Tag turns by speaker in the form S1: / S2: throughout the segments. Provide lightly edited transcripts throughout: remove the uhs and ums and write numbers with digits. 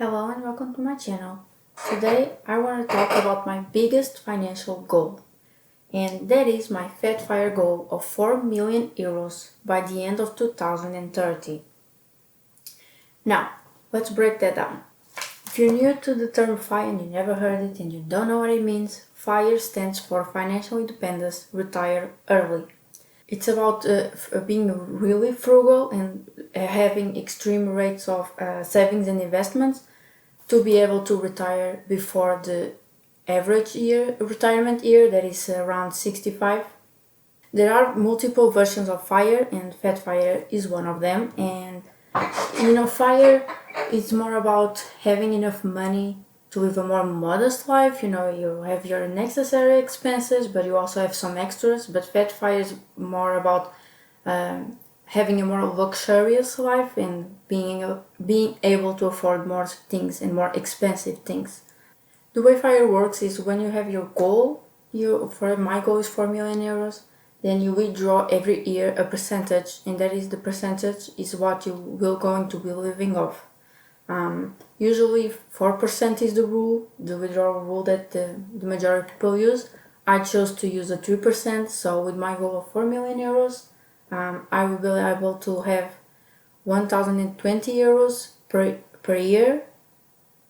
S1: Hello and welcome to my channel. Today I want to talk about my biggest financial goal, and that is my Fat Fire goal of 4 million euros by the end of 2030. Now, let's break that down. If you're new to the term FIRE and you never heard it and you don't know what it means, FIRE stands for Financial Independence, Retire Early. It's about being really frugal and having extreme rates of savings and investments to be able to retire before the average retirement year, that is around 65. There are multiple versions of FIRE and Fat FIRE is one of them. And FIRE is more about having enough money to live a more modest life. You have your necessary expenses, but you also have some extras. But Fat FIRE is more about having a more luxurious life and being able to afford more things and more expensive things. The way FIRE works is when you have your goal, my goal is 4 million euros, then you withdraw every year a percentage, and that is the percentage is what you will going to be living off. Usually 4% is the rule, the withdrawal rule that the majority of people use. I chose to use a 3%, so with my goal of 4 million euros, I will be able to have 1,020 euros per year.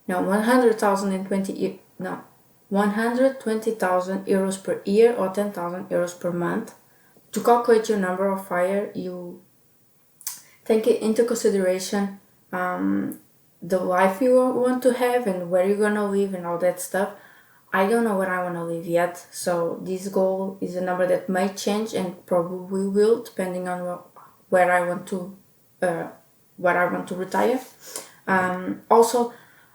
S1: No, 120,000 euros per year or 10,000 euros per month. To calculate your number of FIRE, you take into consideration the life you want to have and where you're gonna live and all that stuff. I don't know where I want to live yet, so this goal is a number that may change and probably will, depending on where I want to retire. Also,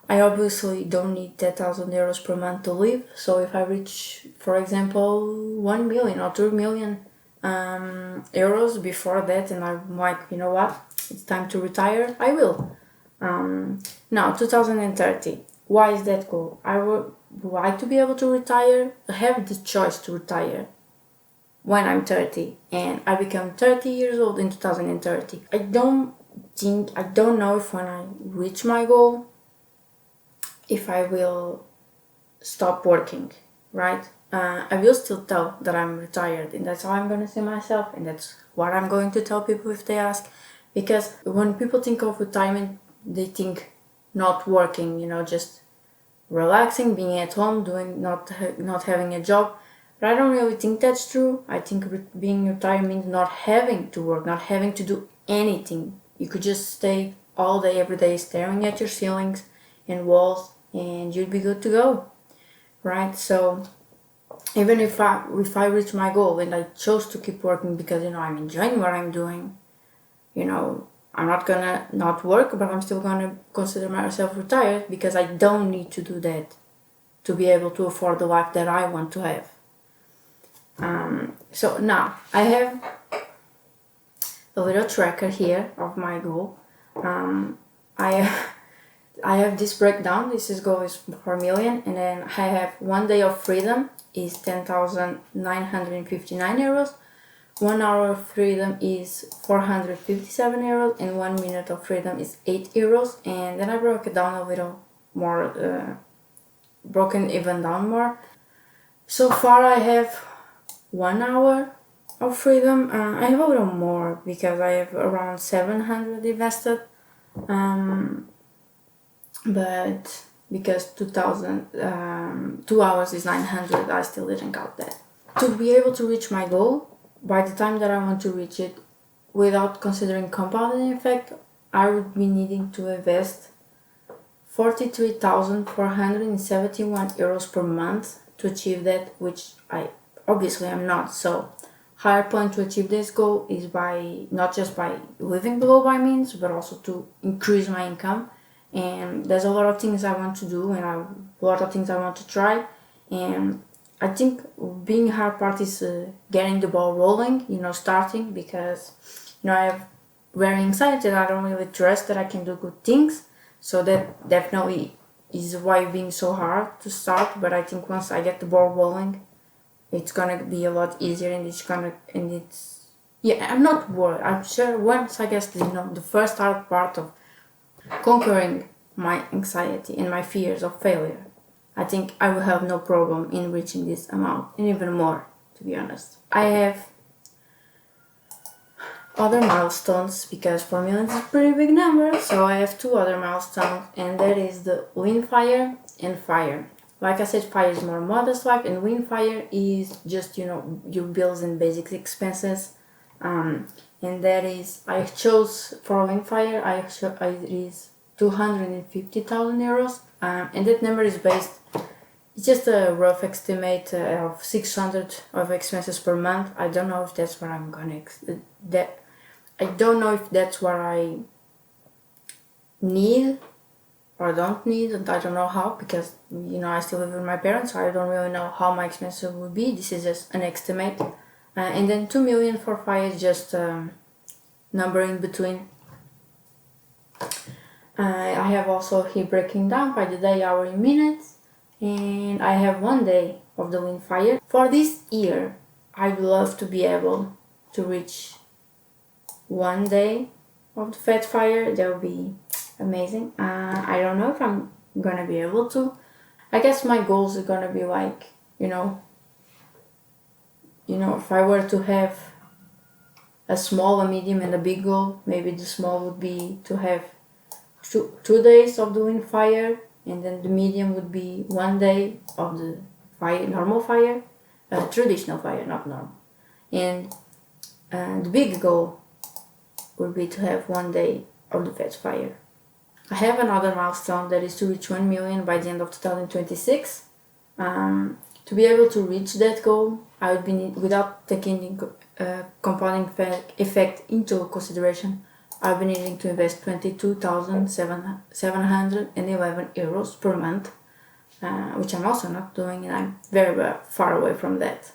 S1: I obviously don't need 10,000 euros per month to live. So if I reach, for example, 1 million or 2 million euros before that, and I'm like, you know what, it's time to retire, I will. Now, 2030. Why is that goal? I would like to be able to retire, have the choice to retire when I'm 30, and I become 30 years old in 2030. I don't know if when I reach my goal, if I will stop working, right? I will still tell that I'm retired, and that's how I'm going to see myself, and that's what I'm going to tell people if they ask. Because when people think of retirement, they think not working, just relaxing, being at home, not having a job. But I don't really think that's true. I think being retired means not having to work, not having to do anything. You could just stay all day, every day, staring at your ceilings and walls, and you'd be good to go, right? So even if I reach my goal and I chose to keep working because I'm enjoying what I'm doing, I'm not gonna not work, but I'm still gonna consider myself retired because I don't need to do that to be able to afford the life that I want to have. So now I have a little tracker here of my goal. I have this breakdown. This goal is 4 million, and then I have 1 day of freedom is 10,959 euros. 1 hour of freedom is 457 euros, and 1 minute of freedom is 8 euros. And then I broke it down a little more, broken even down more. So far I have 1 hour of freedom. I have a little more because I have around 700 invested. But because 2 hours is 900, I still didn't count that. To be able to reach my goal, by the time that I want to reach it, without considering compounding effect, I would be needing to invest 43,471 euros per month to achieve that, which I obviously am not. So higher point to achieve this goal is by not just by living below my means, but also to increase my income. And there's a lot of things I want to do, and a lot of things I want to try. And I think being hard part is getting the ball rolling, starting, because I have very anxiety and I don't really trust that I can do good things. So that definitely is why being so hard to start. But I think once I get the ball rolling, it's gonna be a lot easier, and I'm not worried. I'm sure once I guess the first hard part of conquering my anxiety and my fears of failure, I think I will have no problem in reaching this amount, and even more, to be honest. I have other milestones, because 4 million is a pretty big number, so I have 2 other milestones, and that is the win fire and fire. Like I said, fire is more modest life, and win fire is just, your bills and basic expenses. And that is, I chose for win fire, it is 250,000 euros, and that number is based, it's just a rough estimate of 600 of expenses per month. I don't know if that's what I'm gonna, I don't know if that's what I need or don't need, and I don't know how, because I still live with my parents, so I don't really know how my expenses will be. This is just an estimate. And then 2 million for fire is just number in between. I have also here breaking down by the day, hour, in minutes, and I have 1 day of the wind fire. For this year, I'd love to be able to reach 1 day of the fat fire. That would be amazing. I don't know if I'm gonna be able to. I guess my goals are gonna be like, if I were to have a small, a medium, and a big goal, maybe the small would be to have two days of doing fire, and then the medium would be 1 day of the fire, normal fire, traditional fire, not normal. And the big goal would be to have 1 day of the fat fire. I have another milestone that is to reach 1 million by the end of 2026. To be able to reach that goal, I would be without taking compounding effect into consideration, I've been needing to invest 22,711 euros per month, which I'm also not doing, and I'm very, very far away from that.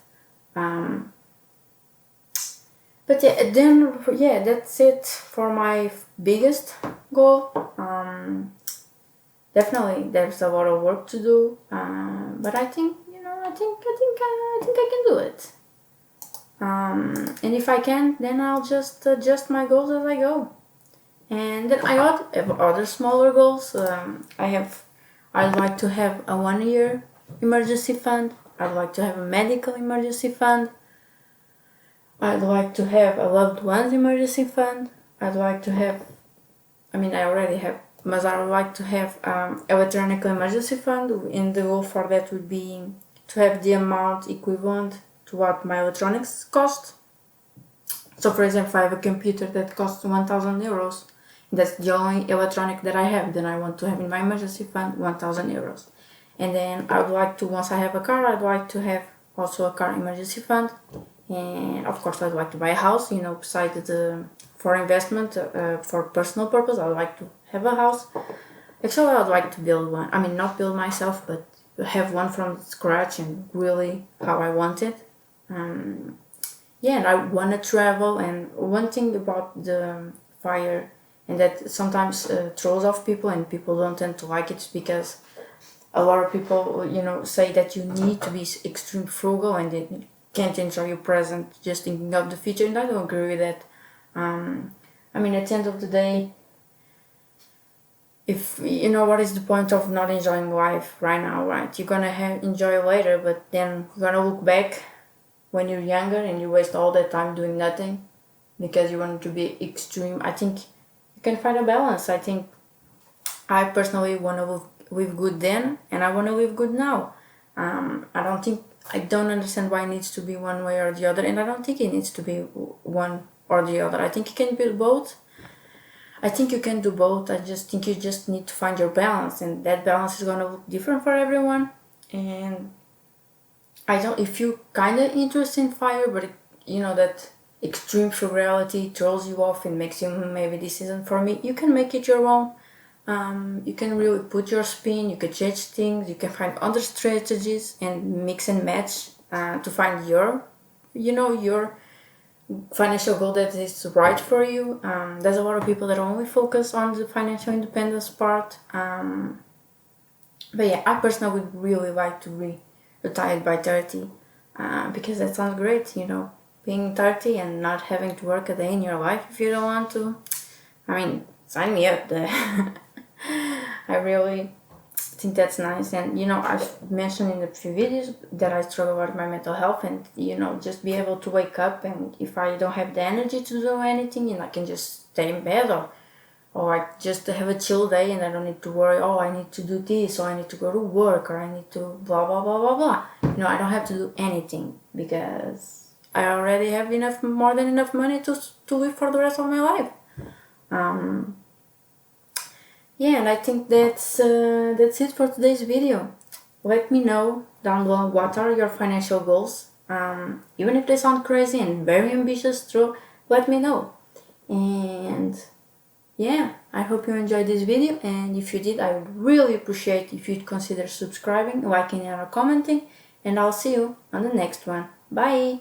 S1: But that's it for my biggest goal. Definitely, there's a lot of work to do, but I think I think I can do it. And if I can, then I'll just adjust my goals as I go. And then I have other smaller goals. I'd like to have a 1-year emergency fund. I'd like to have a medical emergency fund. I'd like to have a loved one's emergency fund. I'd like to have, I already have, but I would like to have electronic emergency fund, and the goal for that would be to have the amount equivalent to what my electronics cost. So for example, if I have a computer that costs 1,000 euros, that's the only electronic that I have, then I want to have in my emergency fund 1,000 euros. And then I would like to, once I have a car, I'd like to have also a car emergency fund. And of course I'd like to buy a house, besides for investment, for personal purpose, I'd like to have a house. Actually, I'd like to build one. Not build myself, but have one from scratch and really how I want it. And I want to travel. And one thing about the fire, and that sometimes throws off people, and people don't tend to like it, is because a lot of people, say that you need to be extreme frugal and they can't enjoy your present just thinking of the future, and I don't agree with that. At the end of the day, if what is the point of not enjoying life right now, right? You're gonna enjoy later, but then you're gonna look back when you're younger and you waste all that time doing nothing because you want to be extreme. I think you can find a balance. I think I personally want to live good then, and I want to live good now. I don't understand why it needs to be one way or the other, and I don't think it needs to be one or the other. I think you can do both. I think you can do both. I just think you just need to find your balance, and that balance is gonna look different for everyone. And if you kind of interested in fire, but that extreme frugality throws you off and makes you, maybe this isn't for me, you can make it your own. You can really put your spin, you can change things, you can find other strategies and mix and match to find your financial goal that is right for you. There's a lot of people that only focus on the financial independence part. But I personally would really like to be retired by 30 because that sounds great, being 30 and not having to work a day in your life if you don't want to. Sign me up there. I really think that's nice. And I've mentioned in a few videos that I struggle with my mental health, and just be able to wake up, and if I don't have the energy to do anything, and I can just stay in bed, or I just have a chill day and I don't need to worry, oh, I need to do this, or I need to go to work, or I need to blah blah blah blah blah. I don't have to do anything because I already have more than enough money to live for the rest of my life. Yeah, and I think that's it for today's video. Let me know down below what are your financial goals. Even if they sound crazy and very ambitious, true, let me know. And yeah, I hope you enjoyed this video, and if you did, I would really appreciate if you'd consider subscribing, liking, or commenting, and I'll see you on the next one. Bye!